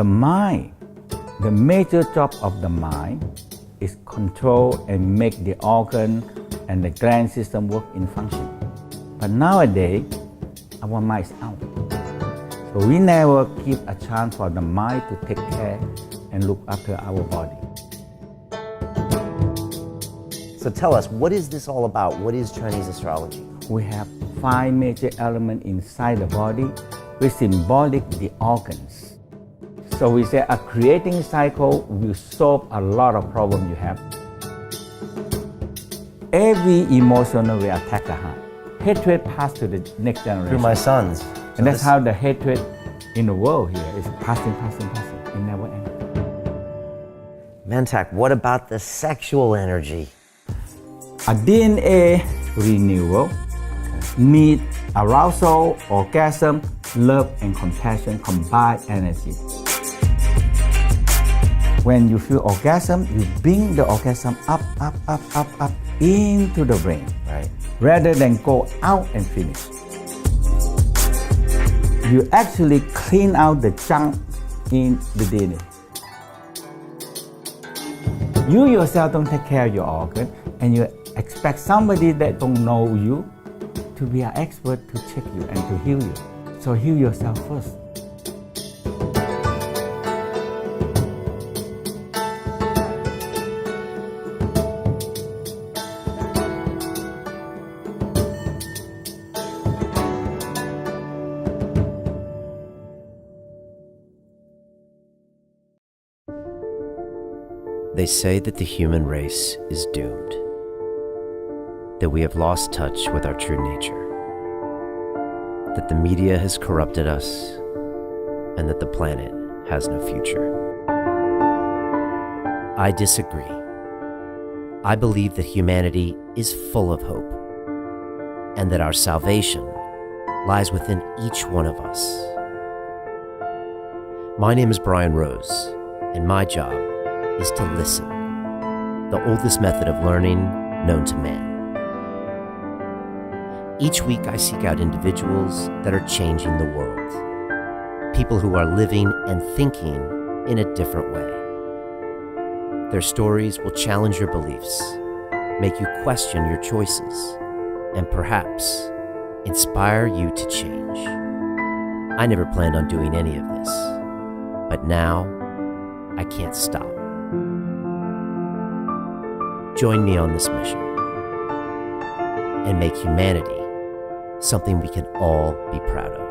The mind, the major job of the mind is control and make the organ and the gland system work in function. But nowadays, our mind is out. So we never give a chance for the mind to take care and look after our body. So tell us, what is this all about? What is Chinese astrology? We have 5 major elements inside the body which symbolic the organs. So we say a creating cycle will solve a lot of problems you have. Every emotional will attack the heart. Hatred passes to the next generation. Through my sons. And that's how the hatred in the world here is passing. It never ends. Mantak, what about the sexual energy? A DNA renewal need arousal, orgasm, love, and compassion combined energy. When you feel orgasm, you bring the orgasm up into the brain, right? Rather than go out and finish. You actually clean out the junk in the DNA. You yourself don't take care of your organ, and you expect somebody that don't know you to be an expert to check you and to heal you. So heal yourself first. They say that the human race is doomed, that we have lost touch with our true nature, that the media has corrupted us, and that the planet has no future. I disagree. I believe that humanity is full of hope, and that our salvation lies within each one of us. My name is Brian Rose, and my job is to listen, the oldest method of learning known to man. Each week I seek out individuals that are changing the world, people who are living and thinking in a different way. Their stories will challenge your beliefs, make you question your choices, and perhaps inspire you to change. I never planned on doing any of this, but now I can't stop. Join me on this mission and make humanity something we can all be proud of.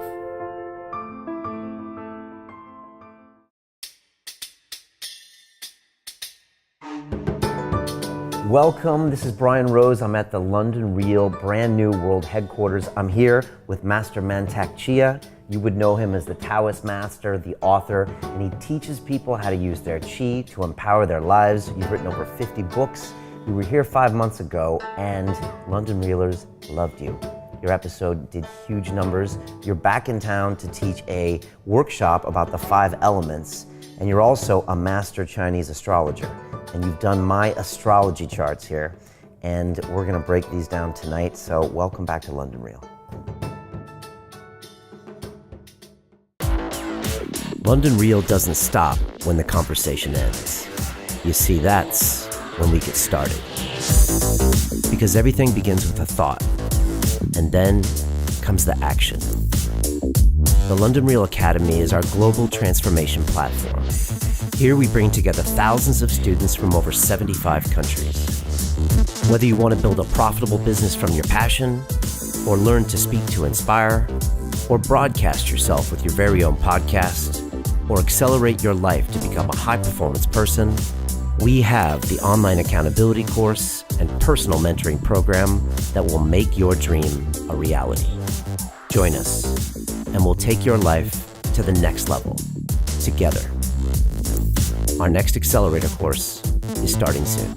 Welcome, this is Brian Rose. I'm at the London Real brand new world headquarters. I'm here with Master Mantak Chia. You would know him as the Taoist master, the author, and he teaches people how to use their chi to empower their lives. You've written over 50 books. You were here 5 months ago, and London Reelers loved you. Your episode did huge numbers. You're back in town to teach a workshop about the 5 elements, and you're also a master Chinese astrologer. And you've done my astrology charts here, and we're gonna break these down tonight, so welcome back to London Real. London Real doesn't stop when the conversation ends. You see, that's when we get started. Because everything begins with a thought, and then comes the action. The London Real Academy is our global transformation platform. Here we bring together thousands of students from over 75 countries. Whether you want to build a profitable business from your passion, or learn to speak to inspire, or broadcast yourself with your very own podcast, or accelerate your life to become a high-performance person, we have the online accountability course and personal mentoring program that will make your dream a reality. Join us, and we'll take your life to the next level, together. Our next accelerator course is starting soon.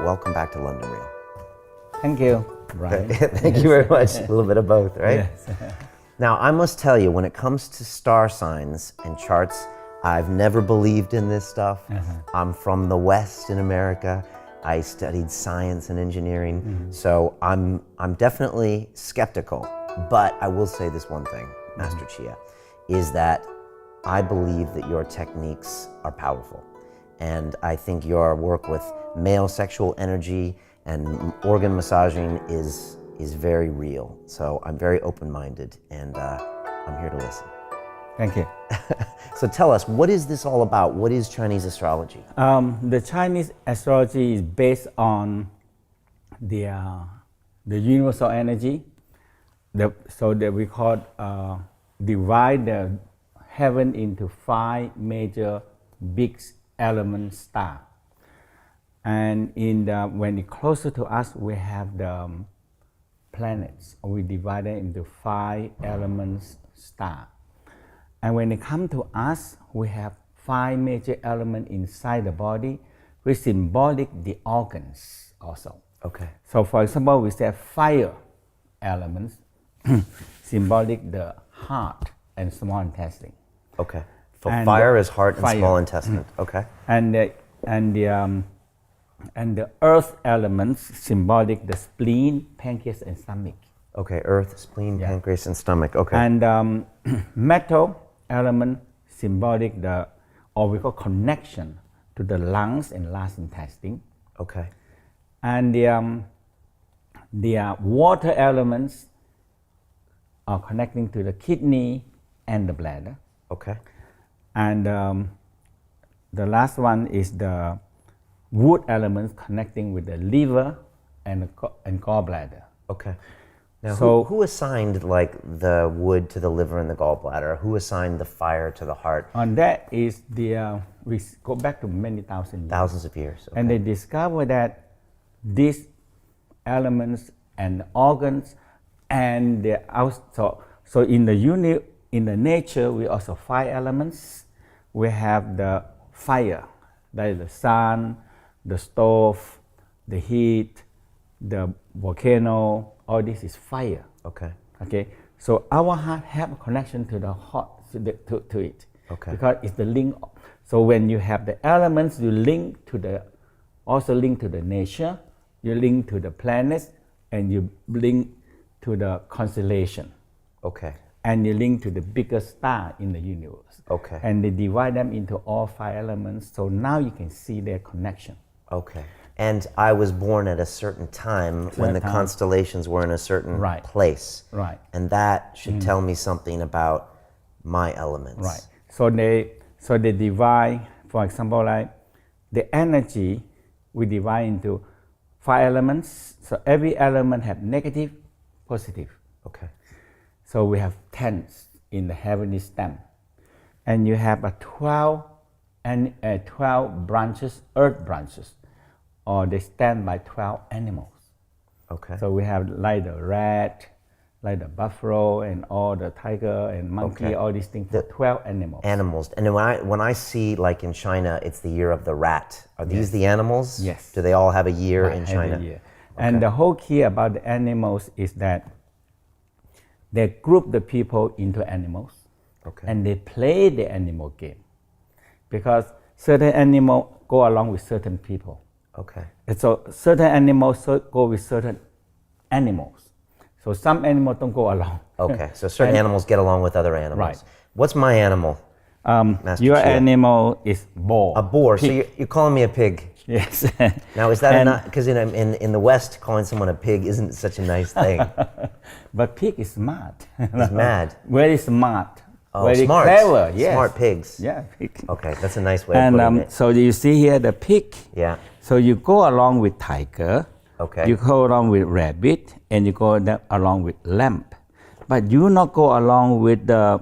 Welcome back to London Real. Thank you, Brian. Thank you very much. A little bit of both, right? Yes. Now, I must tell you, when it comes to star signs and charts, I've never believed in this stuff. I'm from the West in America, I studied science and engineering, so I'm definitely skeptical. But I will say this one thing, Master Chia, is that I believe that your techniques are powerful. And I think your work with male sexual energy and organ massaging is very real. So I'm very open-minded, and I'm here to listen. Thank you. So tell us, what is this all about? What is Chinese astrology? The Chinese astrology is based on the universal energy. So that we call divide the heaven into 5 major big element star. And when it's closer to us, we have the planets. We divide it into 5 elements star. And when it comes to us, we have 5 major elements inside the body, which symbolic the organs also. Okay. So for example, we say fire elements, symbolic the heart and small intestine. Okay. So And fire is heart and fire. small intestine. Okay. And the earth elements symbolic the spleen, pancreas, and stomach. Okay, earth, spleen, pancreas, and stomach. Okay. And metal element symbolic we call connection to the lungs and last intestine. Okay. And the water elements are connecting to the kidney and the bladder. Okay. And the last one is the wood elements connecting with the liver and gallbladder. Okay. Now, So- who assigned like the wood to the liver and the gallbladder? Who assigned the fire to the heart? And that is we go back to many thousand years. Thousands of years. Okay. And they discover that these elements and organs and so in the nature we also 5 elements. We have the fire, that is the sun, the stove, the heat, the volcano. All this is fire. Okay. Okay, so our heart have a connection to the hot to it. Okay. Because it's the link. So when you have the elements, you link to the nature, you link to the planets, and you link to the constellation, Okay. and you link to the biggest star in the universe. Okay. And they divide them into all 5 elements. So now you can see their connection. Okay. And I was born at a certain time when the time. constellations were in a certain Right. place. Right. And that should tell me something about my elements. Right. So they divide, for example, like the energy we divide into 5 elements. So every element have negative, positive. Okay. So we have 10 in the heavenly stem. And you have 12 branches, earth branches, or they stand by 12 animals. Okay. So we have like the rat, like the buffalo, and all the tiger and monkey, Okay. all these things, for 12 animals. Animals. And then when I see, like in China, it's the year of the rat. Are these the animals? Yes. Do they all have a year in Every China? year. And the whole key about the animals is that they group the people into animals, Okay. and they play the animal game, because certain animals go along with certain people. Okay. And so certain animals go with certain animals. So some animals don't go along. Okay. So certain animals get along with other animals. Right. What's my animal? Master Your Chia? animal is boar. A boar. So Pig. you're calling me a pig. Yes. Now, is that And- not, because in the West, calling someone a pig isn't such a nice thing. But pig is smart. He's mad. Very smart. Oh, very smart. clever. Yes. Smart pigs. Yeah, pig. Okay, that's a nice way of And putting it. so you see here the pig. Yeah. So you go along with tiger. Okay. You go along with rabbit, and you go along with lamb. But you not go along with the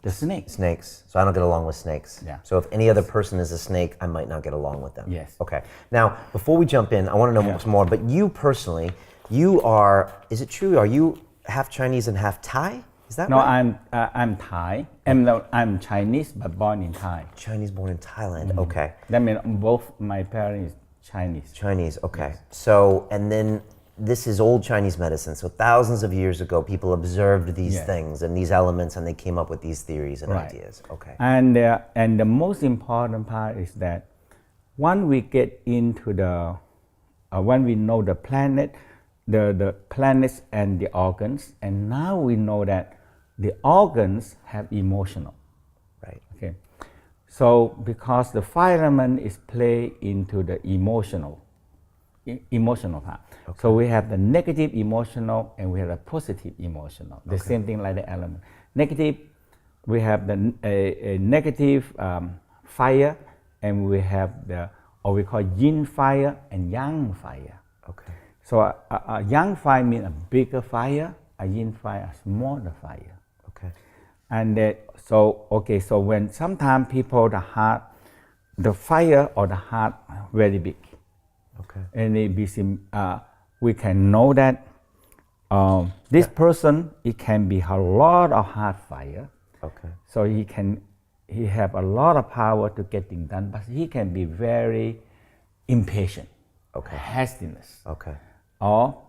snake. Snakes. So I don't get along with snakes. Yeah. So if any other person is a snake, I might not get along with them. Yes. Okay. Now, before we jump in, I want to know some more. But you personally, you are, is it true, are you half Chinese and half Thai? Is that No, right? I'm Thai. I'm Chinese, but born in Thai. Chinese born in Thailand. Okay. That means both my parents is Chinese. Chinese, okay. So, and then this is old Chinese medicine. So thousands of years ago, people observed these Yeah. things and these elements, and they came up with these theories and Right. ideas. Okay. And the most important part is that once we get into when we know the planet, the planets and the organs, and now we know that the organs have emotional. Right. Okay. So because the fire element is play into the emotional part. Okay. So we have the negative emotional and we have the positive emotional. The same thing like the element. Negative, we have the a negative fire, and we have the, or we call yin fire and yang fire. Okay. So a yang fire means a bigger fire, a yin fire a smaller fire. Okay. And so when sometimes people, the fire or the heart very big. Okay. And we can know that this person, it can be a lot of heart fire. Okay. So he have a lot of power to get things done, but he can be very impatient. Okay. Hastiness. Okay. Or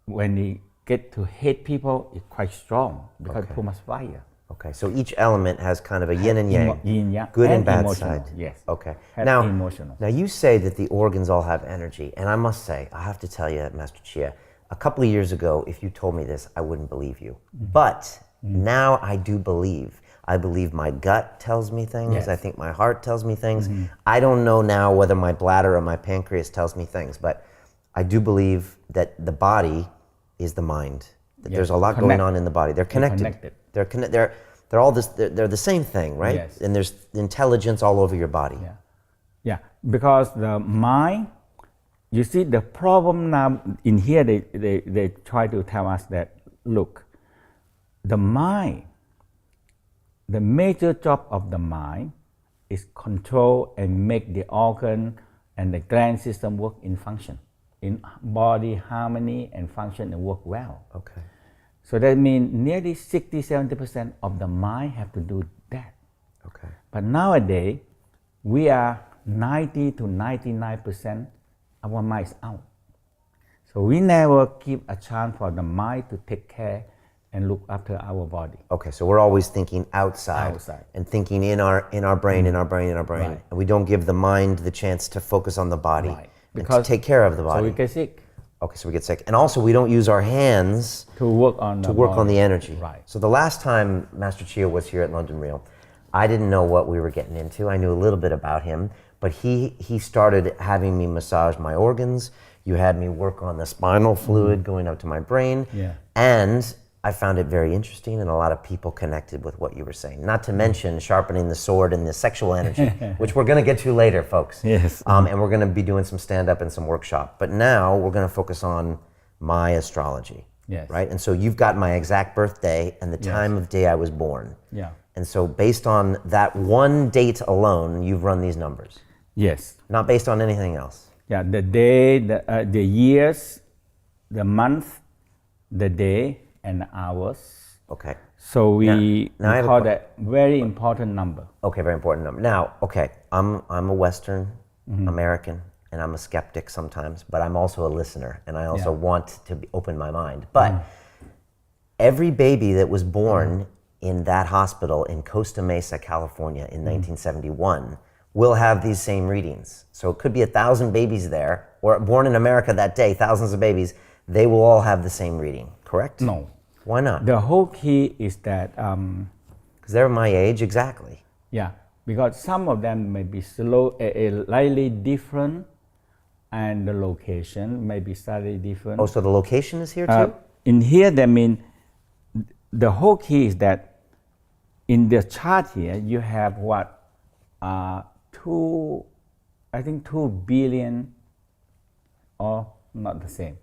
when he get to hate people, it's quite strong because Okay. too much fire. Okay. So each element has kind of a yin and yang. Yin yang. Good and bad emotional, side. Yes. Okay. Have Now, emotional. now you say that the organs all have energy, and I must say, I have to tell you, Master Chia, a couple of years ago, if you told me this, I wouldn't believe you. But now I do believe. I believe my gut tells me things. Yes. I think my heart tells me things. I don't know now whether my bladder or my pancreas tells me things, but I do believe that the body is the mind. That there's a lot going on in the body. They're connected. They're all this. They're the same thing, right? Yes. And there's intelligence all over your body. Yeah, yeah. Because the mind, you see, the problem now in here, they try to tell us that, look, the mind, the major job of the mind is control and make the organ and the gland system work in function, in body harmony and function and work well. Okay. So that means nearly 60-70% of the mind have to do that. Okay. But nowadays, we are 90 to 99% our mind is out. So we never give a chance for the mind to take care and look after our body. Okay, so we're always thinking outside. And thinking in our brain, in our brain. Right. And we don't give the mind the chance to focus on the body. Right. And to take care of the body. So we get sick. Okay, so we get sick. And also we don't use our hands to work on the energy. Right. So the last time Master Chia was here at London Real, I didn't know what we were getting into. I knew a little bit about him, but he started having me massage my organs. You had me work on the spinal fluid going up to my brain. Yeah. And I found it very interesting, and a lot of people connected with what you were saying. Not to mention sharpening the sword and the sexual energy, which we're going to get to later, folks. Yes. And we're going to be doing some stand-up and some workshop. But now we're going to focus on my astrology. Yes. Right? And so you've got my exact birthday and the time of day I was born. Yeah. And so based on that one date alone, you've run these numbers. Yes. Not based on anything else. Yeah, the day, the years, the month, the day, and the hours. Okay. So we now call that very important number. Okay, very important number. Now, okay, I'm a Western American, and I'm a skeptic sometimes, but I'm also a listener, and I also want to open my mind. But every baby that was born in that hospital in Costa Mesa, California in 1971 will have these same readings. So it could be 1,000 babies there, or born in America that day, thousands of babies, they will all have the same reading, correct? No. Why not? The whole key is that... Because they're my age, exactly. Yeah, because some of them may be slightly different, and the location may be slightly different. Oh, so the location is here too? In here, that means the whole key is that in the chart here, you have what? 2 billion, or not the same,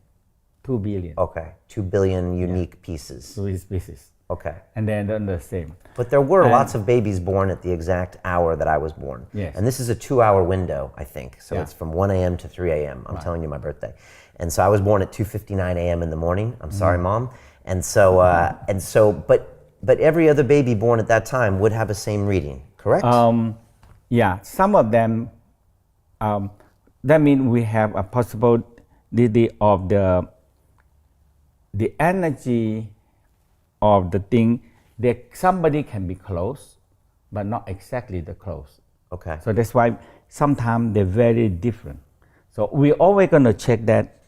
2 billion. Okay, 2 billion unique pieces. Species. Okay. And then the same. But there were lots of babies born at the exact hour that I was born. Yes. And this is a 2-hour window, I think. So Yeah. it's from 1 a.m. to 3 a.m. I'm telling you my birthday. And so I was born at 2:59 a.m. in the morning. I'm sorry, Mom. And so, but every other baby born at that time would have the same reading, correct? Yeah, some of them, that means we have a possibility of the energy of the thing, that somebody can be close, but not exactly the close. Okay. So that's why sometimes they're very different. So we're always going to check that,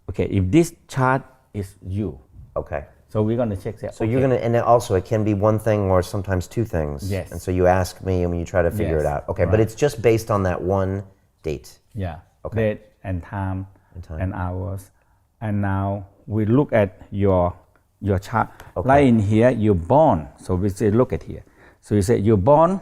okay, if this chart is you. Okay. So we're going to check that. So you're going to, and then also it can be one thing or sometimes two things. Yes. And so you ask me and you try to figure it Yes. out. Okay, Right. but it's just based on that one date. Yeah. Okay. Date and time time. and hours. And now we look at your chart. Okay. Like in here, you're born. So we say, look at here. So you say you're born.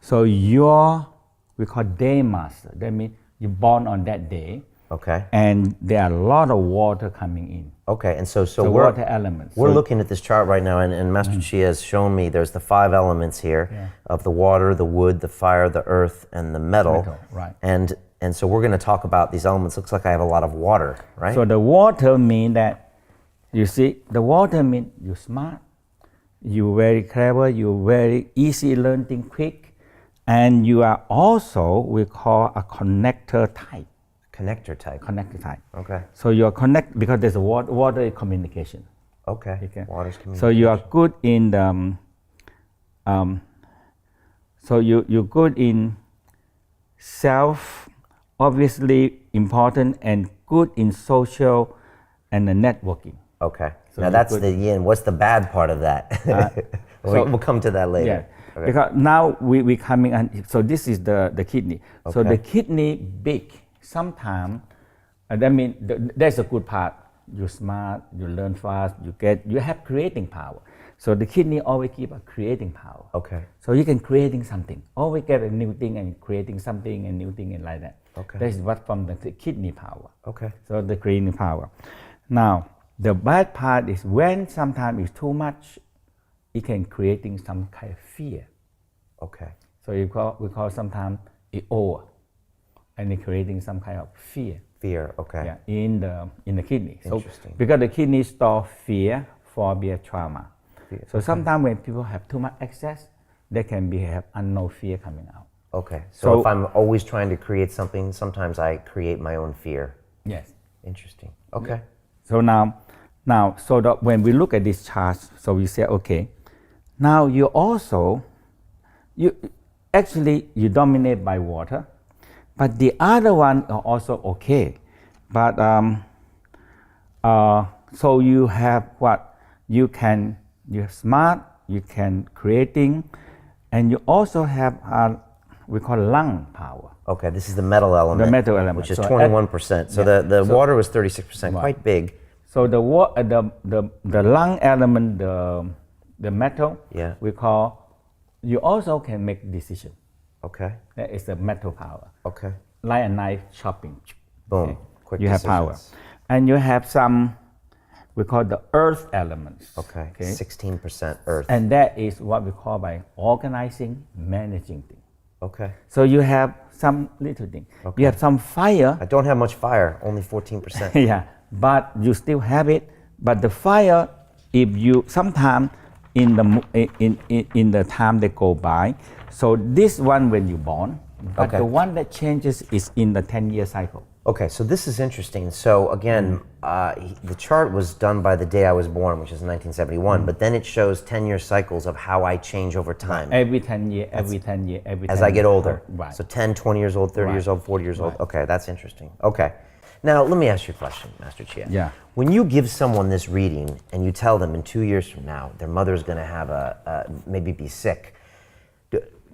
So we call day master. That means you're born on that day. Okay. And there are a lot of water coming in. Okay, and so So we're, water elements. we're So- looking at this chart right now, and Master Chia has shown me there's the 5 elements here of the water, the wood, the fire, the earth, and the metal. Right. And so we're going to talk about these elements. Looks like I have a lot of water, right? So the water mean that, you see, the water mean you're smart, you're very clever, you're very easy learning quick, and you are also, we call a connector type. Connector type. Connector type. Okay. So you're connect, because there's a water is communication. Okay. Okay. Water's communication. So you are good in the, so you're good in self, obviously important, and good in social and the networking. Okay. So now you that's could- the yin. What's the bad part of that? We'll come to that later. Yeah, because now we coming on. So this is the kidney. So Okay. the kidney big. Sometimes that means that's a good part. You're smart. You learn fast. You have creating power. So the kidney always keep a creating power. Okay. So you can creating something. Always get a new thing and creating something and new thing and like that. Okay. That is what from the kidney power. Okay. So the creating power. Now the bad part is when sometimes it's too much, it can creating some kind of fear. Okay. So we call sometimes it over, and it creating some kind of fear. Fear. Okay. Yeah, in the kidney. So Interesting. because the kidney store fear, phobia, trauma. Fear, So sometimes when people have too much excess, they can have unknown fear coming out. Okay. So So- if I'm always trying to create something, sometimes I create my own fear. Yes. Interesting. Okay. So now, so that when we look at this chart, so we say, okay, now you dominate by water, but the other one are also okay. But so you have what? You're smart, you can creating, and you also have we call lung power. Okay. This is the metal element. The metal element. Which is So 21%. So yeah. the water was 36%, Right. quite big. So the lung element, the metal, Yeah. we call, you also can make decision. Okay. That is the metal power. Okay. Like a knife chopping. Boom. Quick You have power. decisions. And you have some, we call the earth elements. Okay. 16% earth. And that is what we call by organizing, managing things. Okay. So you have some little thing. Okay. You have some fire. I don't have much fire, only 14%. Yeah, but you still have it. But the fire, if you sometime in the time that go by, so this one when you born, but Okay. the one that changes is in the 10-year cycle. Okay, so this is interesting. So again, the chart was done by the day I was born, which is 1971, but then it shows 10-year cycles of how I change over time Every 10 year, every 10 year, every 10 as I get older. Right. So 10, 20 years old, 30 Right. years old, 40 years old. Right. Okay, that's interesting. Okay. Now, let me ask you a question, Master Chia. Yeah. When you give someone this reading and you tell them in 2 years from now, their mother's going to have maybe be sick,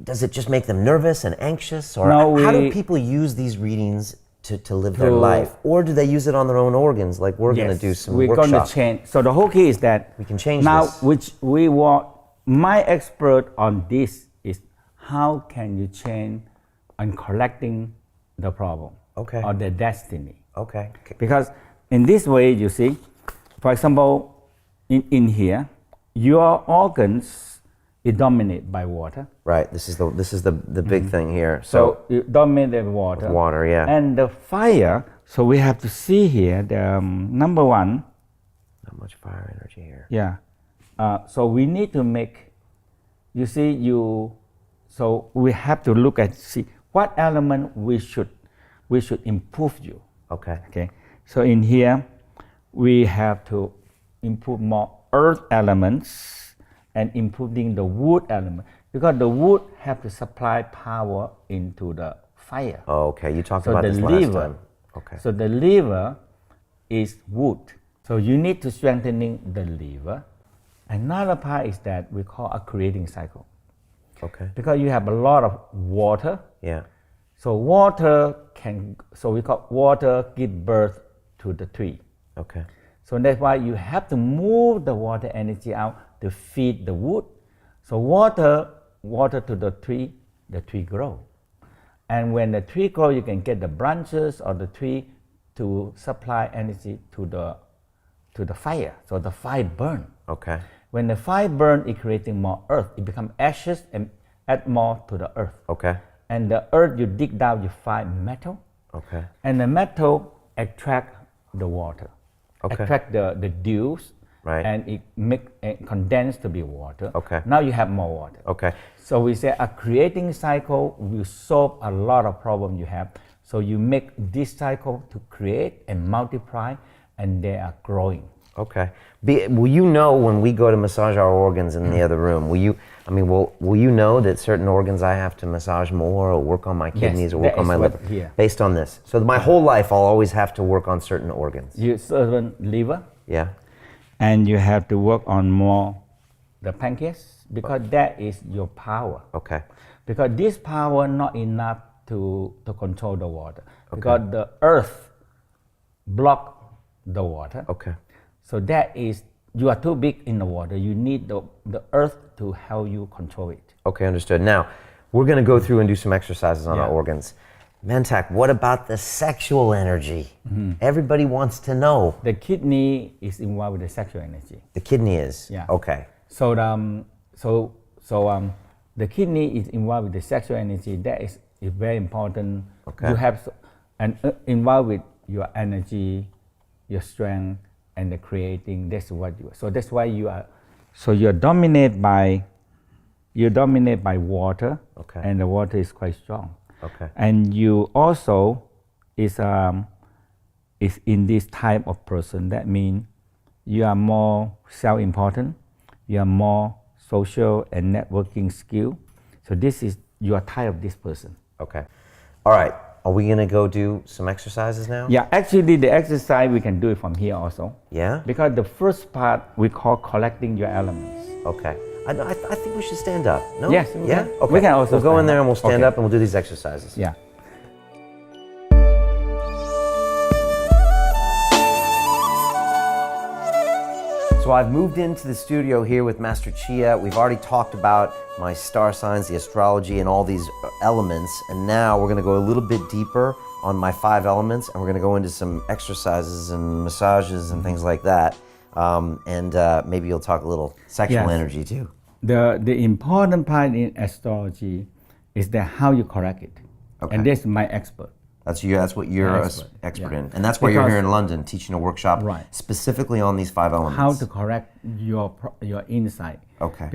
does it just make them nervous and anxious? Or No, how do we- people use these readings to live their To- life? Or do they use it on their own organs like we're going to do some we're workshop? going to change. So the whole key is that We can change now, this. which we want. My expert on this is how can you change and correcting the problem Okay. or the destiny. Okay. Because in this way, you see, for example, in here, your organs is dominated by water. Right. This is the big thing here. So it dominated by water. Water, yeah. And the fire. So we have to see here the number one. not much fire energy here. Yeah. So we need to make. You see, So we have to look at see what element we should improve you. Okay. Okay. So in here, we have to improve more earth elements and improving the wood element because the wood have to supply power into the fire. Oh, okay. You talked So about the this last liver, time. Okay. So the liver is wood. So you need to strengthening the liver. Another part is that we call a creating cycle. Okay. Because you have a lot of water. Yeah. So we call water give birth to the tree. Okay. So that's why you have to move the water energy out to feed the wood. So water to the tree grow. And when the tree grow, you can get the branches of the tree to supply energy to the fire. So the fire burn. Okay. When the fire burn, it creating more earth. It becomes ashes and add more to the earth. Okay. And the earth you dig down, you find metal. Okay. And the metal attract the water. Okay. Attract the dews. Right. And it make condense to be water. Okay. Now you have more water. Okay. So we say a creating cycle will solve a lot of problems you have. So you make this cycle to create and multiply, and they are growing. Okay. Will you know when we go to massage our organs in the other room? Will you know that certain organs I have to massage more, or work on my kidneys, or work on my liver, based on this? So my whole life, I'll always have to work on certain organs. You certain liver. Yeah. And you have to work on more the pancreas, because that is your power. Okay. Because this power not enough to control the water. Okay. Because the earth block the water. Okay. So that is, you are too big in the water. You need the earth to help you control it. Okay, understood. Now, we're going to go through and do some exercises on our organs. Mantak, what about the sexual energy? Mm-hmm. Everybody wants to know. The kidney is involved with the sexual energy. The kidney is? Yeah. Okay. So the kidney is involved with the sexual energy. That is very important. Okay. You have involved with your energy, your strength, and the creating. That's what you are. So that's why you are. So you're dominated by water. Okay. And the water is quite strong. Okay. And you also is in this type of person. That means you are more self-important. You are more social and networking skill. So you are type of this person. Okay. All right. Are we going to go do some exercises now? Yeah, actually the exercise we can do it from here also. Yeah? Because the first part we call collecting your elements. Okay. I think we should stand up. No? Yes. Yeah? Okay. We can also we'll go in stand there up. and we'll stand Okay. up and we'll do these exercises. Yeah. So I've moved into the studio here with Master Chia. We've already talked about my star signs, the astrology, and all these elements. And now we're going to go a little bit deeper on my 5 elements, and we're going to go into some exercises and massages and things like that. Maybe you'll talk a little sexual energy too. The important part in astrology is that how you correct it. Okay. And that's my expert. That's what you're an expert in. And that's why you're here in London teaching a workshop specifically on these 5 elements. How to correct your insight. Okay.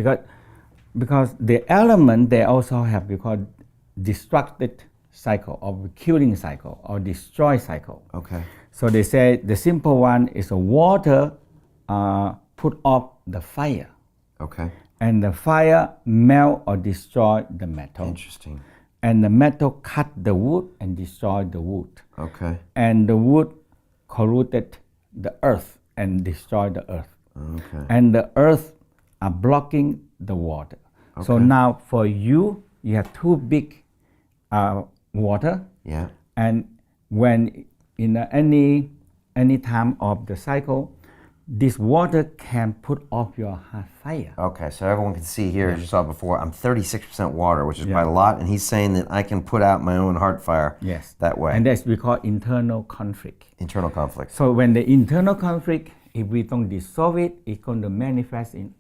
Because the element, they also have because destructive cycle or killing cycle or destroy cycle. Okay. So they say the simple one is water put off the fire. Okay. And the fire melt or destroy the metal. Interesting. And the metal cut the wood and destroy the wood. Okay. And the wood corroded the earth and destroy the earth. Okay. And the earth are blocking the water. Okay. So now for you have 2 big water. Yeah. And when in any time of the cycle, this water can put off your heart fire. Okay, so everyone can see here, as you saw before, I'm 36% water, which is quite a lot, and he's saying that I can put out my own heart fire that way. And that's we call internal conflict. Internal conflict. So when the internal conflict, if we don't dissolve it, it's going to manifest in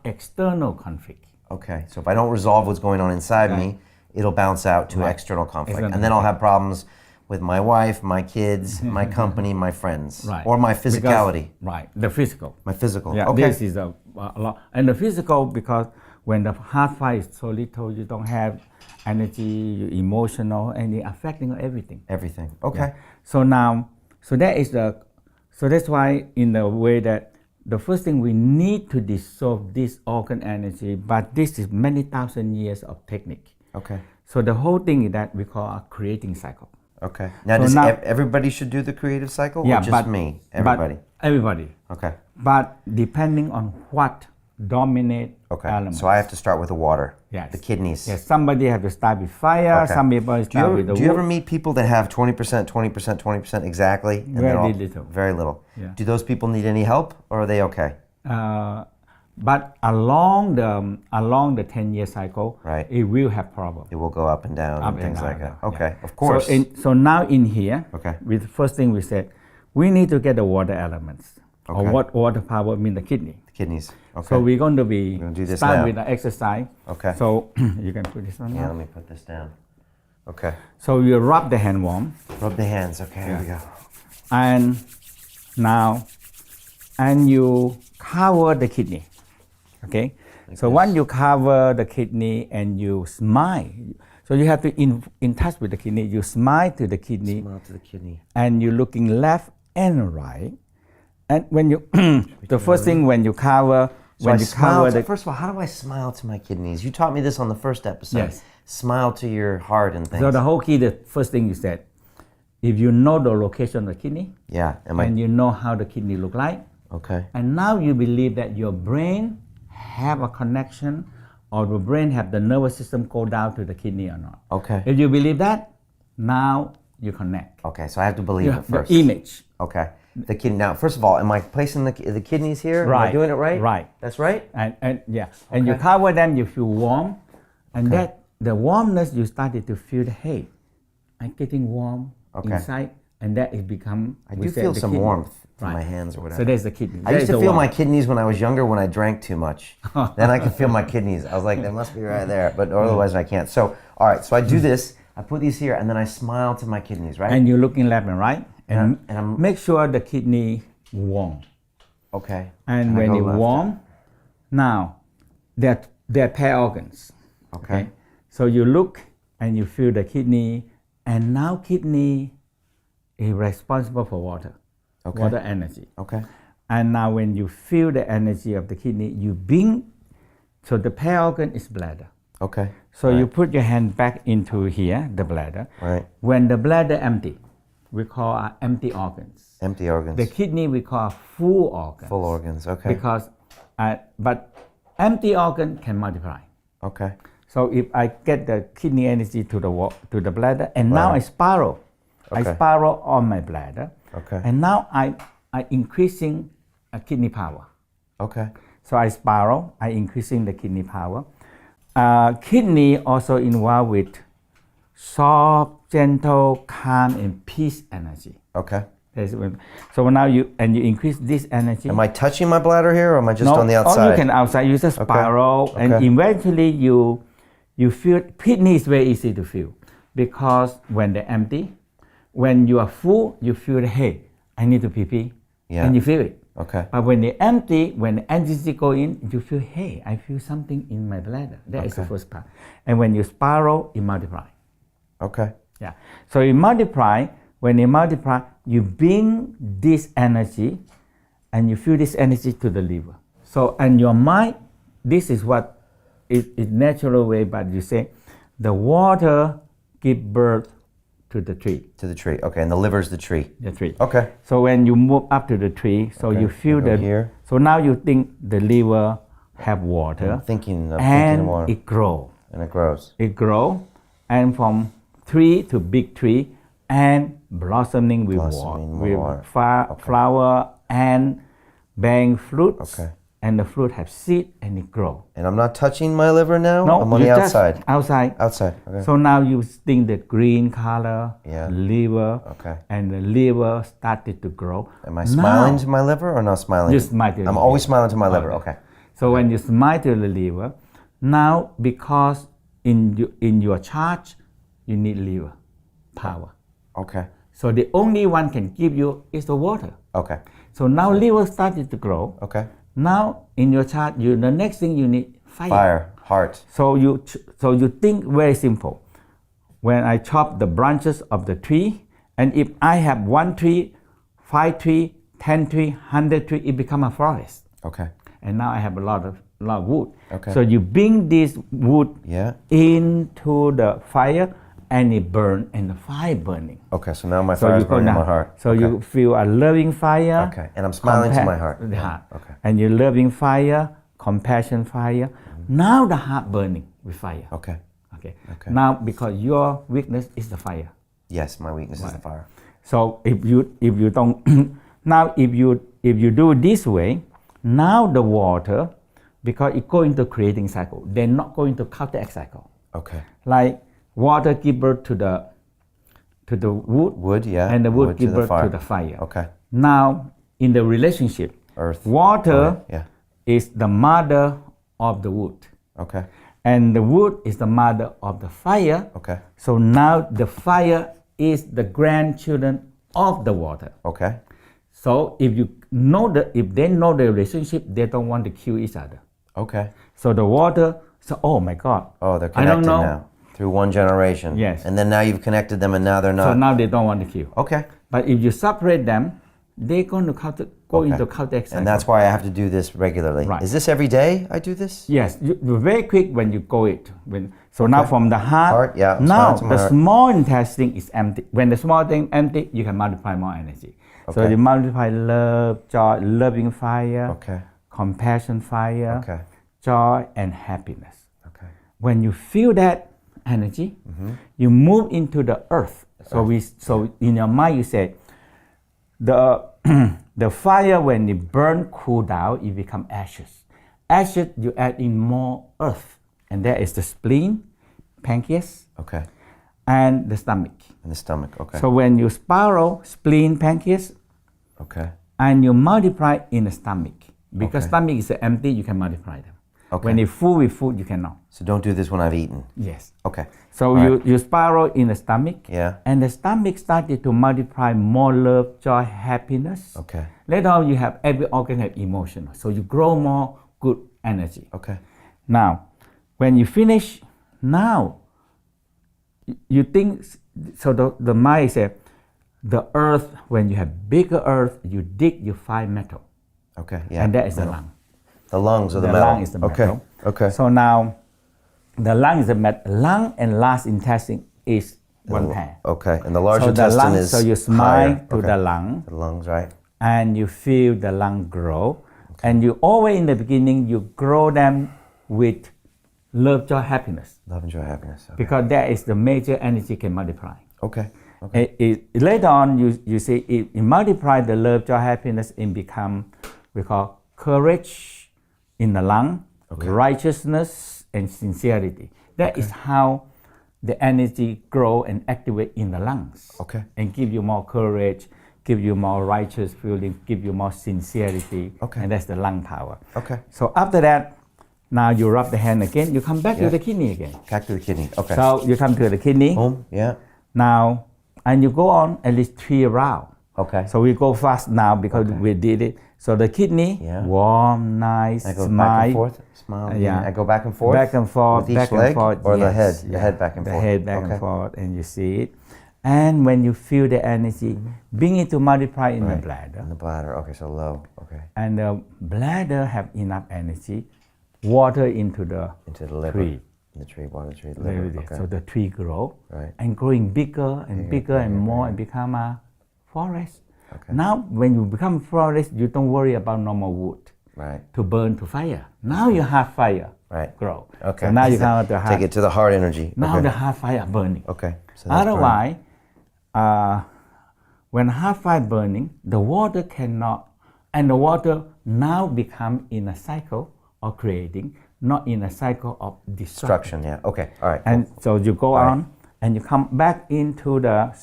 external conflict. Okay, so if I don't resolve what's going on inside me, it'll bounce out to external conflict. And then I'll have problems with my wife, my kids, my company, my friends, or my physicality. The physical. My physical. Yeah, okay. This is a lot. And the physical, because when the heart fire is so little, you don't have energy, you're emotional, and it's affecting everything. Everything. Okay. Yeah. So now, so that's why in the way that the first thing we need to dissolve this organ energy, but this is many thousand years of technique. Okay. So the whole thing is that we call a creating cycle. Okay. Now, So does now- everybody should do the creative cycle, Yeah, or just but me? Everybody. But everybody. Okay. But depending on what dominate Okay. elements. So I have to start with the water. Yes. The kidneys. Yes, somebody have to start with fire. Okay. Some people start with the Do you wood. ever meet people that have 20%, 20%, 20% exactly? And Very they're all- little. Very little. Yeah. Do those people need any help, or are they okay? But along the 10-year cycle, Right. it will have problem. It will go up and down Up and and things down, like that. yeah. Okay, of course. So now in here, Okay. with the first thing we said, we need to get the water elements. Or Okay. what water power mean the kidney. Kidneys. Okay. So we're going to be We're gonna do this start now. with the exercise. Okay. So you can put this on. Yeah, now. let me put this down. Okay. So you rub the hand warm, Rub the hands. Okay, here we go. and now, and you cover the kidney. Okay. So once you cover the kidney and you smile, so you have to in touch with the kidney. You smile to the kidney, Smile to the kidney. and you're looking left and right. And when you, the first thing when you cover, So I when you smile cover to, the, first of all, how do I smile to my kidneys? You taught me this on the first episode. Yes. Smile to your heart and things. so the whole key, the first thing you said, if you know the location of the kidney, Yeah. and you know how the kidney look like, Okay. and now you believe that your brain have a connection, or the brain have the nervous system go down to the kidney or not. Okay. If you believe that, now you connect. Okay, so I have to believe You it have the first. image. Okay. The kidney. Now, first of all, am I placing the kidneys here? Am I Right. doing it right? Right. That's right? And yeah, and you Okay. cover them, you feel warm, and that the warmness you started to feel the hey, I'm getting warm Okay. inside, and that it become. I we do say feel the some kidney. warmth in Right. my hands or whatever. So there's the kidney. I used There's to the feel my warmth. kidneys when I was younger when I drank too much. Then I could feel my kidneys. I was like, they must be right there, but otherwise I can't. So, all right, so I do this. I put these here, and then I smile to my kidneys, right? And you're looking left and right, and, And I'm- make sure the kidney warm. Okay. And I when go it left. warm, now they're pair organs. Okay. So you look and you feel the kidney, and now kidney is responsible for water, Okay. water energy. Okay. And now when you feel the energy of the kidney, you bring, so the pair organ is bladder. Okay. So you put your hand back into here, the bladder. Right. When the bladder empty, we call our empty organs. Empty organs. The kidney we call full organs. Full organs. Okay. Because, but empty organ can multiply. Okay. So if I get the kidney energy to to the bladder, and now I spiral, I Okay. spiral on my bladder, Okay. and now I increasing kidney power. Okay. So I spiral, I increasing the kidney power. Kidney also involved with soft, gentle, calm, and peace energy. Okay. So now you increase this energy. Am I touching my bladder here, or am I just on the outside? Oh, you can outside. You just spiral, and Okay. eventually you feel kidney is very easy to feel, because when they're empty, when you are full, you feel hey, I need to pee, Yeah. and you feel it. Okay. But when they're empty, when the energy go in, you feel hey, I feel something in my bladder. That is the Okay. first part. And when you spiral, it multiply. Okay. Yeah. So it multiply. When it multiply, you bring this energy, and you feel this energy to the liver. So, and your mind, this is what is natural way, but you say, the water give birth to the tree. To the tree. Okay, and the liver's the tree. The tree. Okay. So when you move up to the tree, so Okay, you feel I go the. here. So now you think the liver have water, I'm thinking and of water. it grow. And it grows. It grow, and from tree to big tree, and blossoming with Blossoming with water. flower and bearing fruits. Okay. And the fruit have seed and it grow. And I'm not touching my liver now? No, I'm on you the just outside. Outside. Outside. Okay. So now you think the green color, Yeah. liver, Okay. and the liver started to grow. Am I smiling Now, to my liver or not smiling? You smile to the I'm liver. always smiling to my liver. Okay. So when you smile to the liver, now because in your charge, you need liver power. Okay. So the only one can give you is the water. Okay. So now liver started to grow. Okay. Now in your chart, the next thing you need fire. Fire. Heart. So you think very simple. When I chop the branches of the tree, and if I have 1 tree, 5 tree, 10 tree, 100 tree, it become a forest. Okay. And now I have a lot of wood. Okay. So you bring this wood Yeah. into the fire, and it burn, and the fire burning. Okay, so now my So fire you is go burning in my down. heart. So okay. you feel a loving fire. Okay, and I'm smiling to my heart. The Yeah, heart. okay. And you loving fire, compassion fire. Now the heart burning with fire. Okay. Okay. Okay. Now because your weakness is the fire. Yes, my weakness is the fire. So if you don't now if you do it this way, now the water, because it go into creating cycle, they're not going to counteract cycle. Okay. Like water give birth to the wood. Wood, yeah. And the wood give to the birth fire. to the fire. Okay. Now in the relationship, Earth. water Okay, yeah. is the mother of the wood. Okay. And the wood is the mother of the fire. Okay. So now the fire is the grandchildren of the water. Okay. So if they know the relationship, they don't want to kill each other. Okay. So the water, so oh my God. Oh, they're I don't connected know. now through one generation. Yes. And then now you've connected them, and now they're not. So now they don't want to kill. Okay. But if you separate them, they're going to go Okay. into counteract cycle. And that's why I have to do this regularly. Right. Is this every day I do this? Yes, you're very quick when you go it. So now from the heart, Heart, yeah, now smile to my the heart. small intestine is empty. When the small thing empty, you can multiply more energy. So Okay. you multiply love, joy, loving fire, Okay. compassion fire, Okay. joy, and happiness. Okay. When you feel that energy, you move into the earth. So in your mind you say, the fire when it burn, cool down, it become ashes. Ashes you add in more earth, and that is the spleen, pancreas, Okay. and the stomach. In the stomach. Okay. So when you spiral spleen, pancreas, Okay. and you multiply in the stomach, because Okay. stomach is empty, you can multiply them. Okay. When it's full with food, you cannot. So don't do this when I've eaten. Yes. Okay. So All you spiral in the stomach, Yeah. and the stomach started to multiply more love, joy, happiness. Okay. Later on, you have every organ have emotion, so you grow more good energy. Okay. Now, when you finish, now you think so. The mind says, the earth. When you have bigger earth, you dig, you find metal, Okay. Yeah. and that is the Metal. lung. The lungs or the The metal. lung is the Okay. metal. Okay. So now, the lung is the metal. Lung and last intestine is one pair. Okay. And the large So the intestine lung. is So you smile higher. to Okay. the lung, The lungs, right? and you feel the lung grow, and you always in the beginning you grow them with love, joy, happiness, Love and joy, happiness. Okay. because that is the major energy can multiply. Okay. Okay. Later on, you see it multiply the love, joy, happiness, and become we call courage in the lung, righteousness, and sincerity. That is how the energy grow and activate in the lungs. Okay. And give you more courage, give you more righteous feeling, give you more sincerity. Okay. And that's the lung power. Okay. So after that, now you rub the hand again. You come back Yeah. to the kidney again. Back to the kidney. Okay. So you come to the kidney. Boom. Yeah. Now, and you go on at least 3 rounds. Okay. So we go fast now because we did it. So the kidney, Yeah. warm, nice, I go smile. back and forth. Smile. Yeah. I go back and forth. Back and forth, with each back leg, and forth. or the yes, head. yeah. The head back and the forth. head back Okay. and forth, and you see it. And when you feel the energy, bring it to multiply in the Right. bladder. In the bladder. Okay. So low. Okay. And the bladder have enough energy, water into the Into the liver. tree. In the tree. Water tree. There Liver. it is. Okay. So the tree grow Right. and growing bigger and bigger and more and become a forest. Okay. Now when you become forest, you don't worry about normal wood Right. to burn to fire. Now you have fire Right. grow. Okay. So now you come out the heart. Take it to the heart energy. Now okay. the heart fire burning. Okay. So that's Otherwise, when heart fire burning, the water cannot, and the water now become in a cycle of creating, not in a cycle of destruction. destruction. Yeah. Okay. All right. And so you go Right. on, and you come back into the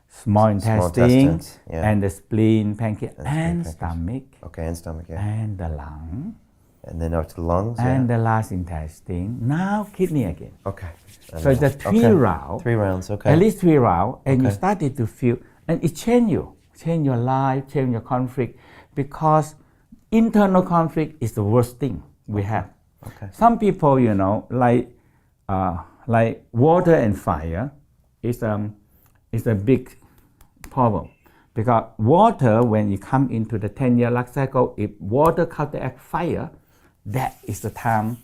small intestine, intestines, yeah. and the spleen, pancreas, spleen, and pancreas. stomach, Okay. And stomach. Yeah. and the lung, And then up to the lungs. and yeah. the last intestine. Now kidney again. Okay. And So it's then- a 3 okay. round. 3 rounds. Okay. At least 3 rounds, and you Okay. started to feel, and it change your life, change your conflict, because internal conflict is the worst thing we have. Okay. Some people, like water and fire, is a big problem, because water, when you come into the 10-year life cycle, if water counteract fire, that is the time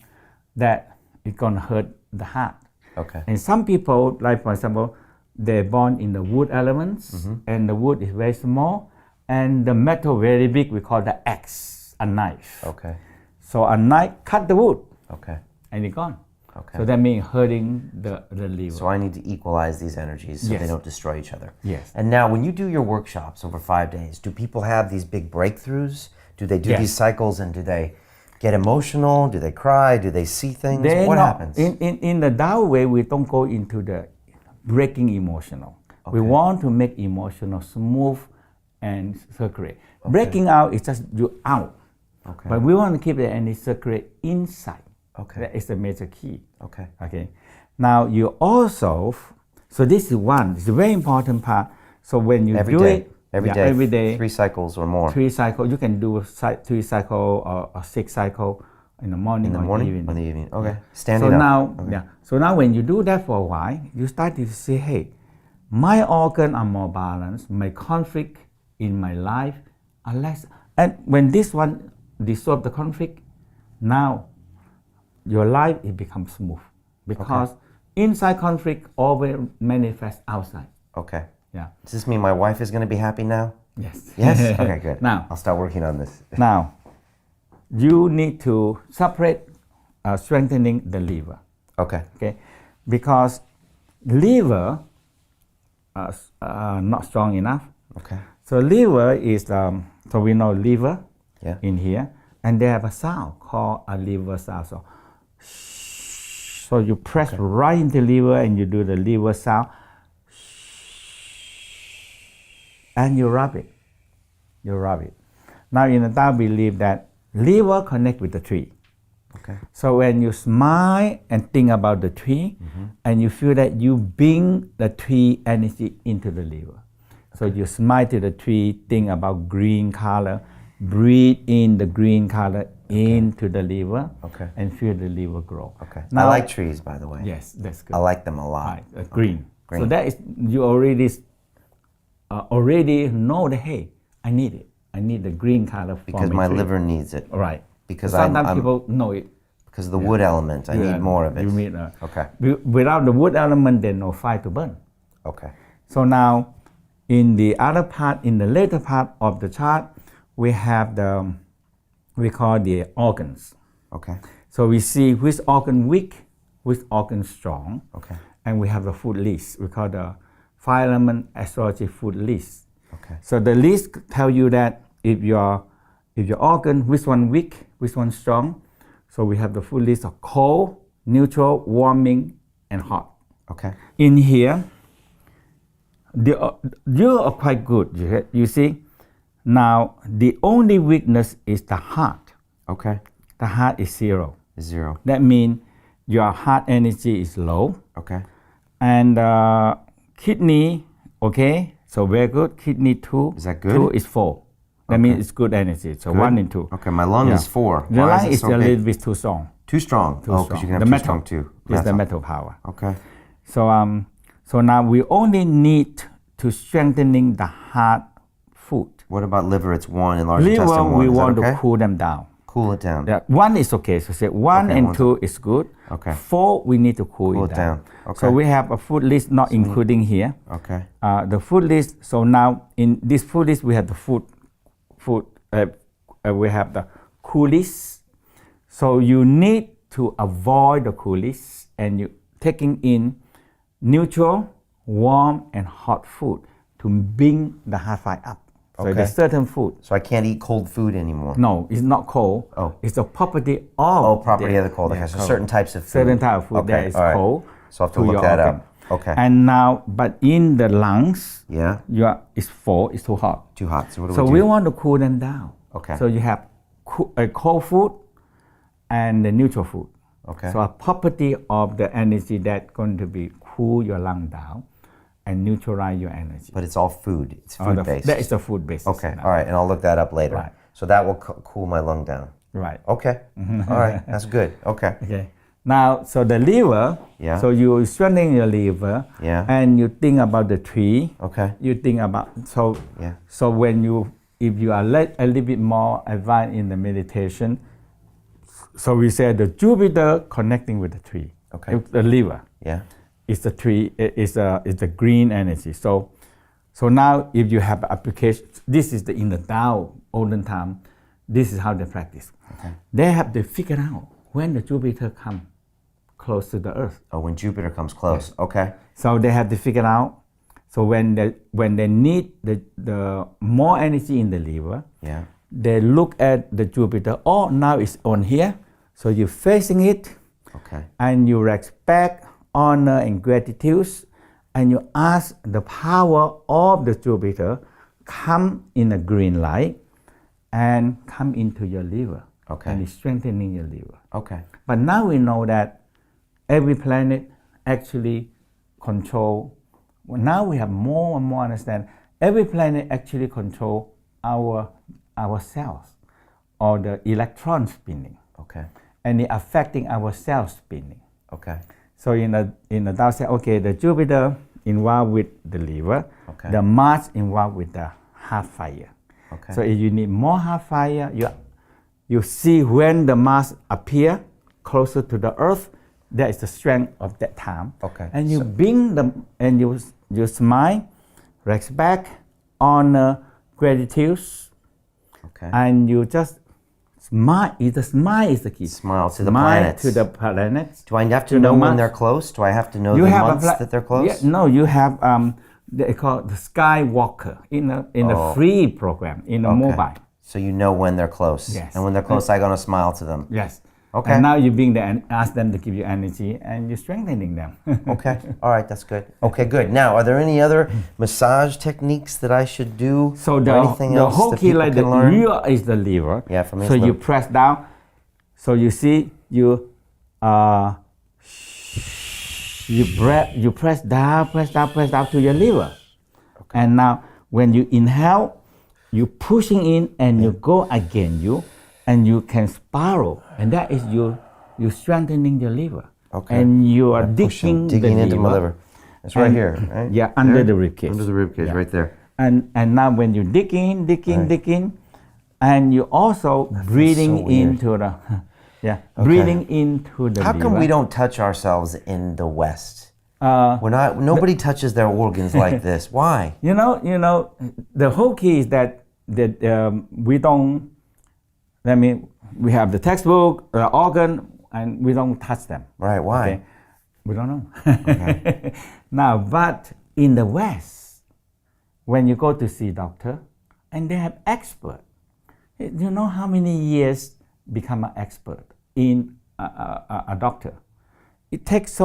that it's gonna hurt the heart. Okay. And some people, like for example, they're born in the wood elements, and the wood is very small, and the metal very big. We call the axe, a knife. Okay. So a knife cut the wood, Okay. and it's gone. Okay. So that means hurting the liver. So I need to equalize these energies so they Yes. don't destroy each other. Yes. And now, when you do your workshops over 5 days, do people have these big breakthroughs? Do they do Yes. these cycles, and do they get emotional? Do they cry? Do they see things? They What not- happens? In the Tao way, we don't go into the breaking emotional. We want to make emotional smooth and circulate. Breaking out is just you out. Okay. But we want to keep the energy circulate inside. Okay. That is the major key. Okay. Okay. Now you also, so this is one, it's a very important part. So when you Every do day. it, Every yeah, day. every day, 3 cycles or more. 3 cycle, you can do 3 cycle or 6 cycle in the morning In the or morning? evening. Or in the evening. Okay. Yeah. Standing so up. now, Okay. yeah. So now when you do that for a while, you start to say, hey, my organs are more balanced, my conflict in my life are less. And when this one dissolve the conflict, now your life it becomes smooth because inside conflict always manifests outside. Okay. Yeah. Does this mean my wife is going to be happy now? Yes. Yes? Okay, good. Now, I'll start working on this. now, you need to separate strengthening the liver. Okay. Okay, because liver not strong enough. Okay. So liver is so we know liver Yeah. in here, and they have a sound called a liver sound. So you press right into liver and you do the liver sound, and you rub it. You rub it. Now in the Tao believe that liver connect with the tree. Okay. So when you smile and think about the tree, and you feel that you bring the tree energy into the liver. So you smile to the tree, think about green color, breathe in the green color into the liver, Okay. and feel the liver grow. Okay. I Now, like trees, by the way. Yes, that's good. I like them a lot. Right, green. Green. So that is you already know that hey, I need it. I need the green color for Because my tree. liver needs it. Right. Because sometimes I'm people know it. because of the wood element. I need more of it. You need, Okay. Without the wood element, there's no fire to burn. Okay. So now, in the other part, in the later part of the chart, we have we call the organs. Okay. So we see which organ weak, which organ strong, Okay. and we have the food list. We call the 5 element astrology food list. Okay. So the list tell you that if your organ, which one weak, which one strong. So we have the full list of cold, neutral, warming, and hot. Okay. In here, you are quite good. You see, now the only weakness is the heart. Okay. The heart is 0. 0. That means your heart energy is low, Okay. and kidney, okay. So very good. Kidney 2. Is that good? 2 is 4. That means it's good energy. So Good. 1 and 2. Okay. My lung Yeah. is 4. The Why lung it is so a big? little bit too strong. Too strong. Too Oh, strong. because you can The have too metal strong too. is the metal power. Okay. So now we only need to strengthening the heart food. What about liver? It's 1 and large Liver, intestine 1. we Is that want okay? to cool them down. Cool it down. Yeah, 1 is okay. So say 1 Okay, and one's 2 is good. Okay. 4, we need to cool Cool it it down. down. Okay. So we have a food list not including here. Okay. The food list. So now in this food list, we have the food. We have the cool list. So you need to avoid the cool list, and you taking in neutral, warm, and hot food to bring the heart fire up. So Okay. there's certain food. So I can't eat cold food anymore. No, it's not cold. Oh. It's the property of Oh, property of the cold. Okay. yeah, So cold. certain types of food. Certain type of food Okay, that is all right. cold. So I'll have to look your that organ. up. Okay. And now, but in the lungs, Yeah. it's 4. It's too hot. Too hot. So what do So we we do? want to cool them down. Okay. So you have cold food and the neutral food. Okay. So a property of the energy that's going to be cool your lung down and neutralize your energy. But it's all food. It's Oh, food based. that is the food basis. Okay. now. All right. And I'll look that up later. Right. So that will cool my lung down. Right. Okay. All right. That's good. Okay. Okay. Now, so the liver. Yeah. So you strengthen your liver. Yeah. And you think about the tree. Okay. You think about Yeah. So if you are a little bit more advanced in the meditation, so we say the Jupiter connecting with the tree. Okay. The liver. Yeah. It's a tree. It's a green energy. So now if you have application, this is in the Tao olden time. This is how they practice. Okay. They have to figure out when the Jupiter come close to the Earth. Oh, when Jupiter comes close. Yeah. Okay. So they have to figure out. So when they need the more energy in the liver, Yeah. they look at the Jupiter. Oh, now it's on here. So you're facing it. Okay. And you respect, honor, and gratitude, and you ask the power of the Jupiter come in a green light and come into your liver. Okay. And it's strengthening your liver. Okay. But now we know that every planet actually control. Well, now we have more and more understand. Every planet actually control our cells or the electron spinning. Okay. And it affecting our cell spinning. Okay. So in the Tao say, okay, the Jupiter involved with the liver, Okay. the Mars involved with the heart fire. Okay. So if you need more heart fire, you see when the Mars appear closer to the Earth, that is the strength of that time. Okay. And you bring them, and you smile, respect, honor, gratitude, Okay. and you just smile. The smile is the key. Smile to the Smile planets. to the planets. Do I have to to the know when months. they're close? Do I have to know You the have months that they're close? Yeah, no, you have they call the Skywalker in the free program in the mobile. So you know when they're close. Yes. And when they're close, I'm gonna smile to them. Yes. Okay. And now you bring them and ask them to give you energy, and you're strengthening them. Okay. All right. That's good. Okay. Good. Now, are there any other massage techniques that I should do? So or the anything else whole that key, people like the can learn? real is the liver. Yeah, for me So it's you liver. press down. So you see you press down to your liver. Okay. And now when you inhale, you pushing in and you go again and you can spiral, and that is you strengthening your liver. Okay. And you are Pushing, digging the into my liver. It's right And- here, right? Yeah, under There? the rib cage. Under the rib cage, Yeah. right there. And now when you dig in, and you also breathing so weird. into the breathing into the How liver. come we don't touch ourselves in the West? Nobody touches their organs like this. Why? You know, the whole key is that we don't. I mean, we have the textbook, the organ, and we don't touch them. Right? Why? Okay? We don't know. Now, but in the West, when you go to see doctor, and they have expert, you know how many years become an expert in a doctor? It takes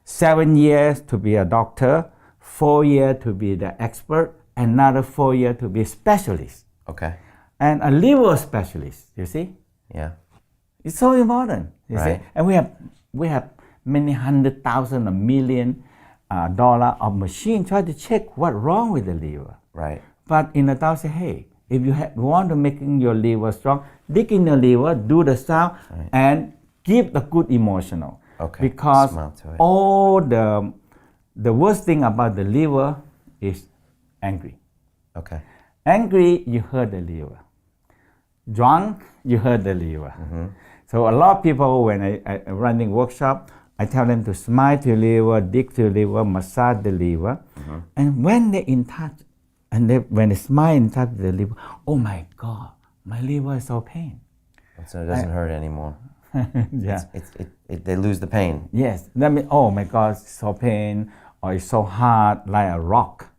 7 years to be a doctor, 4 years to be the expert, another 4 years to be a specialist. Okay. And a liver specialist, you see? Yeah. It's so important, you Right. see? And we have many $100,000 or $1 million of machine try to check what's wrong with the liver. Right. But in the Tao say, hey, if you want to make your liver strong, dig in your liver, do the sound, and give the good emotional. Okay. Because Smile to it. all the worst thing about the liver is angry. Okay. Angry, you hurt the liver. Drunk, you hurt the liver. Mm-hmm. So a lot of people, when I running workshop, I tell them to smile to liver, dig to liver, massage the liver. Mm-hmm. And when they're in touch, and when they smile in touch with the liver, oh my God, my liver is so pain. So it doesn't hurt anymore. Yeah. They lose the pain. Yes. That means, oh my God, it's so pain, or it's so hard like a rock.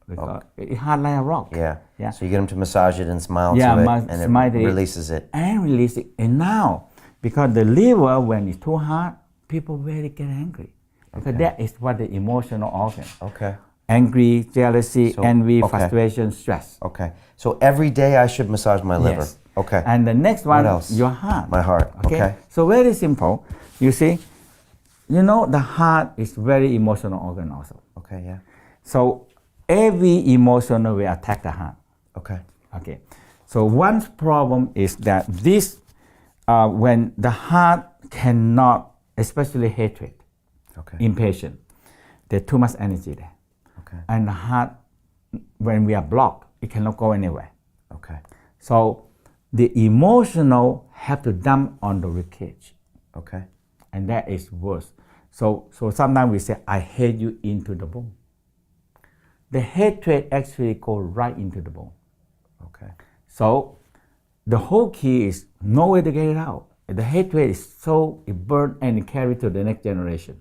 It's hard like a rock. Yeah. Yeah. So you get them to massage it and smile Yeah, to it, and smile it to it. releases it. And release it. And now, because the liver, when it's too hard, people really get angry. Because that is what the emotional organ. Okay. Angry, jealousy, So- envy, okay. frustration, stress. Okay. So every day I should massage my liver. Yes. Okay. And the next one, else? your heart. My heart. Okay. So very simple. You see, the heart is very emotional organ also. Okay. Yeah. So every emotional will attack the heart. Okay. Okay. So one problem is that this, when the heart cannot, especially hatred, Okay. impatient, there's too much energy there. Okay. And the heart, when we are blocked, it cannot go anywhere. Okay. So the emotional have to dump on the rib cage, Okay. and that is worse. So sometimes we say, I hate you into the bone. The hatred actually goes right into the bone. Okay. So the whole key is no way to get it out. The hatred is so it burns and it carries to the next generation.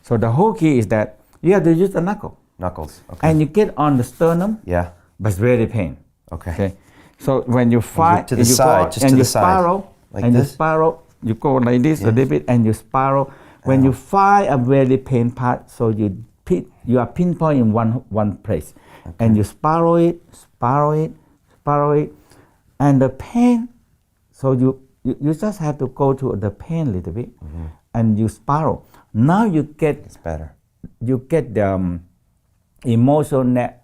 So the whole key is that you have to use the knuckle. Knuckles. Okay. And you get on the sternum, Yeah. but it's very pain. Okay. So when you fight, to the side, just to the side. Spiral, Like and this? you spiral, you go like this a little bit, and you spiral. When you find a very pain part, so you are pinpoint in one place, and you spiral it, and the pain. So you just have to go to the pain a little bit, and you spiral. Now you get It's better. You get the emotional net.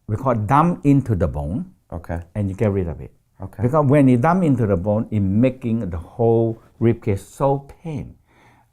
We call dump into the bone. Okay. And you get rid of it. Okay. Because when you dump into the bone, it's making the whole ribcage so pain,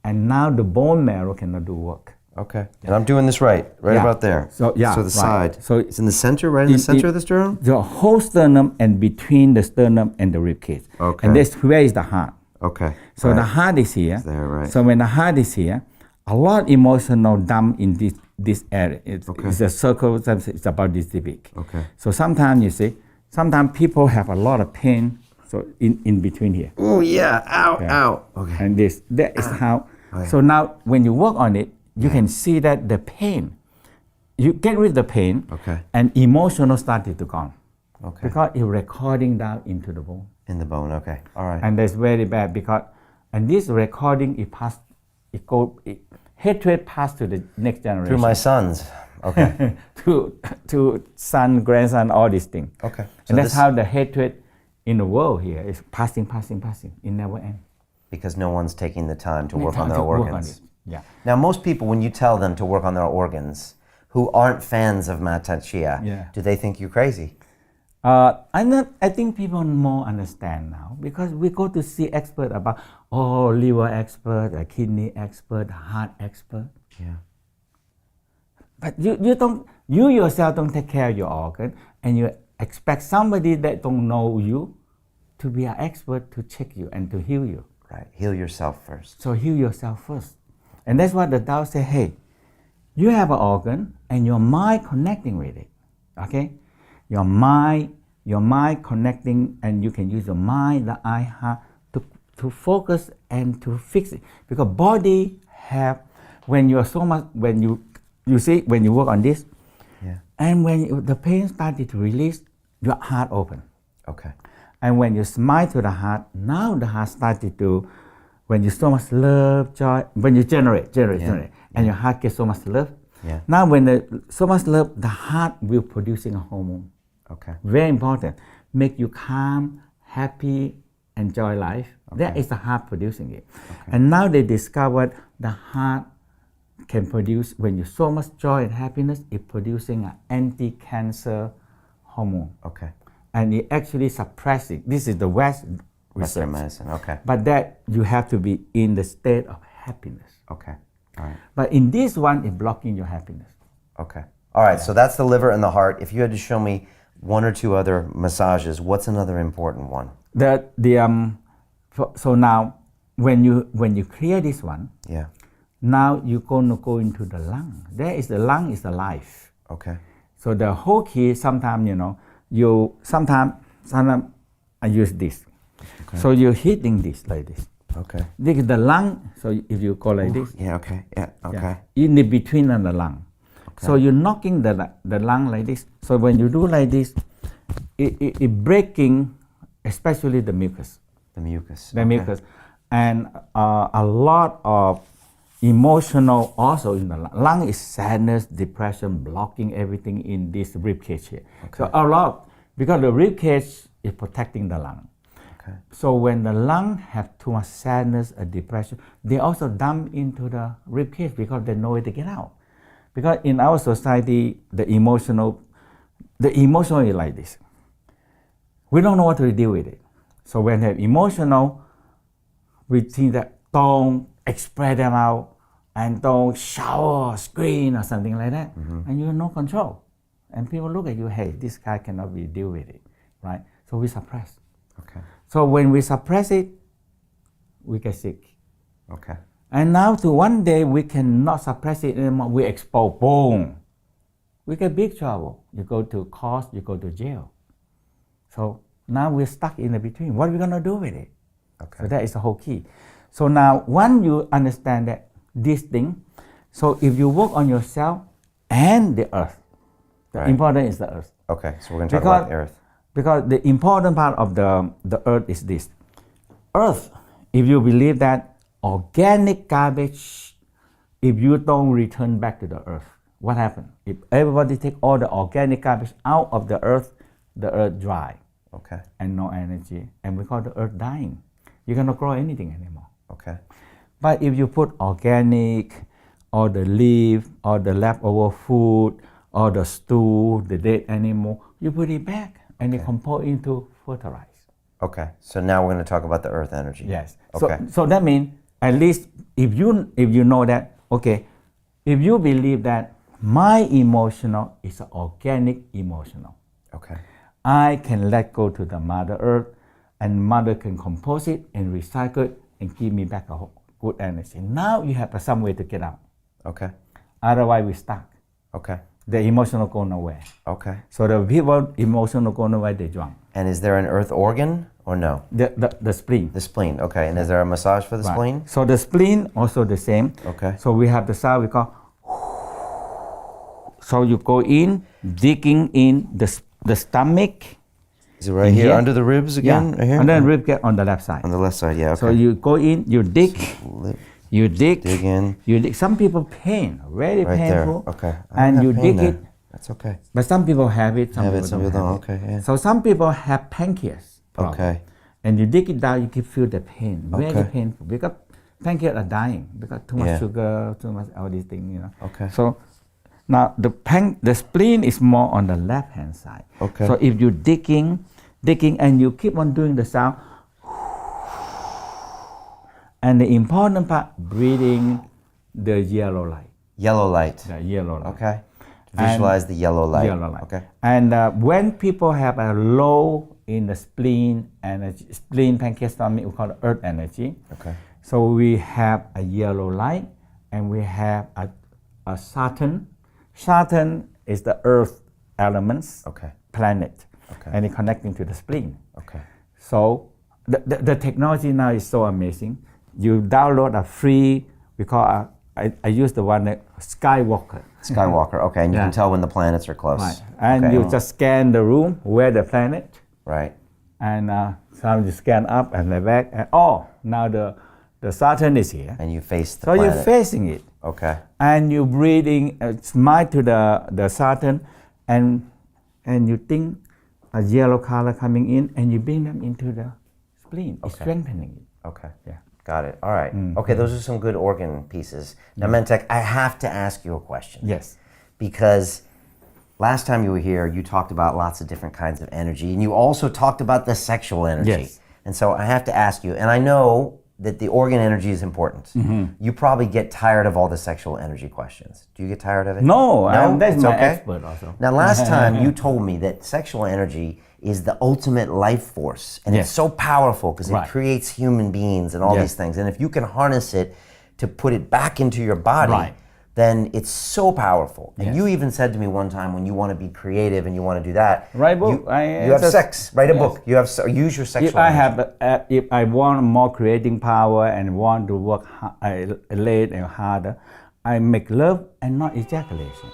and now the bone marrow cannot do work. Okay. And I'm doing this right Yeah. about there. So the right. side. So it's in the center, right in the center of the sternum. The whole sternum and between the sternum and the ribcage. Okay. And that's where is the heart. Okay. So Right. the heart is here. It's there, right. So when the heart is here, a lot emotional dump in this area. It's a circle. It's about this big. Okay. So sometimes people have a lot of pain. So in between here. Oh yeah. Ow. Yeah. Ow. Okay. And that is how. Okay. So now when you work on it, you can see that the pain, you get rid of the pain, Okay. and emotional started to gone. Okay. Because it's recording down into the bone. In the bone. Okay. All right. And that's very bad because, and this recording, hatred passed to the next generation. Through my sons. Okay. to son, grandson, all these things. Okay. So And that's this- how the hatred in the world here is passing. It never ends. because no one's taking the time to Need work time on their to work on organs. it. Yeah. Now, most people, when you tell them to work on their organs, who aren't fans of Mantak Chia, Yeah. do they think you crazy? I think people more understand now because we go to see expert about liver expert, a kidney expert, heart expert. Yeah. But you yourself don't take care of your organ, and you expect somebody that don't know you to be an expert to check you and to heal you. Right. Heal yourself first. So heal yourself first. And that's what the Tao say, hey, you have an organ and your mind connecting with it. Okay? Your mind connecting, and you can use your mind, the eye, heart to focus and to fix it. Because body have, when you are so much, when you see, when you work on this, Yeah. and when the pain started to release, your heart open. Okay. And when you smile to the heart, now the heart started to, when you so much love, joy, when you generate, and your heart gets so much love. Yeah. Now when so much love, the heart will producing a hormone. Okay. Very important. Make you calm, happy, enjoy life. That is the heart producing it. And now they discovered the heart can produce, when you so much joy and happiness, it producing an anti-cancer hormone. Okay. And it actually suppressing. This is the Western Western research. medicine. Okay. But that you have to be in the state of happiness. Okay. All right. But in this one, it's blocking your happiness. Okay. All right. So that's the liver and the heart. If you had to show me one or two other massages, what's another important one? So now, when you clear this one, Yeah. now you're going to go into the lung. The lung is the life. Okay. So the whole key, sometimes, sometimes I use this. Okay. So you're hitting this like this. Okay. This is the lung, so if you go like this. Yeah. Okay. Yeah. Okay. In the between and the lung. So you're knocking the lung like this. So when you do like this, it breaking, especially the mucus. The mucus. The mucus. And a lot of emotional also in the lung. Lung is sadness, depression, blocking everything in this rib cage here. So a lot, because the rib cage is protecting the lung. Okay. So when the lung have too much sadness or depression, they also dump into the rib cage because they know it to get out. Because in our society, the emotional is like this. We don't know what to deal with it. So when they have emotional, we think that don't express them out and don't shout or scream or something like that. And you have no control. And people look at you, hey, this guy cannot be deal with it, right? So we suppress. Okay. So when we suppress it, we get sick. Okay. And now to one day we cannot suppress it anymore. We expose, boom. We get big trouble. You go to court, you go to jail. So now we're stuck in the between. What are we gonna do with it? Okay. So that is the whole key. So now when you understand that this thing, so if you work on yourself and the earth, the Right. important is the earth. Okay, so we're going to talk about the earth. Because the important part of the earth is this. Earth, if you believe that organic garbage, if you don't return back to the earth, what happens? If everybody take all the organic garbage out of the earth dry. Okay. And no energy. And we call the earth dying. You cannot grow anything anymore. Okay. But if you put organic, or the leaf, or the leftover food, or the stool, the dead animal, you put it back and it compose into fertilizer. Okay. So now we're going to talk about the earth energy. Yes. Okay. So that means at least if you know that, okay, if you believe that my emotional is an organic emotional, Okay. I can let go to the Mother Earth, and Mother can compose it and recycle it and give me back a good energy. Now you have some way to get out. Okay. Otherwise we stuck. Okay. The emotional go nowhere. Okay. So the people emotional go nowhere, they drunk. And is there an earth organ or no? The spleen. The spleen. Okay. And is there a massage for the Right. spleen? So the spleen also the same. Okay. So we have the sound we call. So you go in, digging in the stomach. Is it right here under the ribs again? Yeah. Right here? And then rib get on the left side. On the left side, yeah. Okay. So you go in, you dig, you dig, dig in. you dig. Some people pain, very Right painful. there. Okay. I don't And have you pain dig there. it. That's okay. But some people have it, some Have it, people some don't people have don't. it. Okay, yeah. So some people have pancreas problem. Okay. And you dig it down, you can feel the pain, very Okay. painful, because pancreas are dying because too much Yeah. sugar, too much all these things, Okay. So now the spleen is more on the left hand side. Okay. So if you digging, and you keep on doing the sound, and the important part, breathing the yellow light. Yellow light. The yellow light. Okay. Visualize the yellow light. Yellow light. Okay. And when people have a low in the spleen energy, spleen, pancreas, stomach, we call it earth energy. Okay. So we have a yellow light, and we have a Saturn. Saturn is the earth elements, Okay. planet, Okay. and it's connecting to the spleen. Okay. So the technology now is so amazing. You download a free, we call I use the one that Skywalker. Skywalker. Okay. And you Yeah. can tell when the planets are close. Right. And Okay. you just scan the room where the planet, Right. and some you scan up and the back, and now the Saturn is here. And you face the So planet. you're facing it, Okay. and you breathing, smile to the Saturn, and you think a yellow color coming in, and you bring them into the spleen, it's Okay. strengthening it. Okay. Yeah. Got it. All right. Okay, those are some good organ pieces. Now, Mantak, I have to ask you a question. Yes. Because last time you were here, you talked about lots of different kinds of energy, and you also talked about the sexual energy. Yes. And so I have to ask you, and I know that the organ energy is important. You probably get tired of all the sexual energy questions. Do you get tired of it? No, that's It's my okay? expert also. Now, last time you told me that sexual energy is the ultimate life force, and Yes. it's so powerful because Right. it creates human beings and all Yes. these things. And if you can harness it to put it back into your body, Right. then it's so powerful. And Yes. you even said to me one time, when you want to be creative and you want to do that, Write book. you have sex. Write a Yes. book. You have use your sexual. If I energy. have, if I want more creating power and want to work late and harder, I make love and not ejaculation.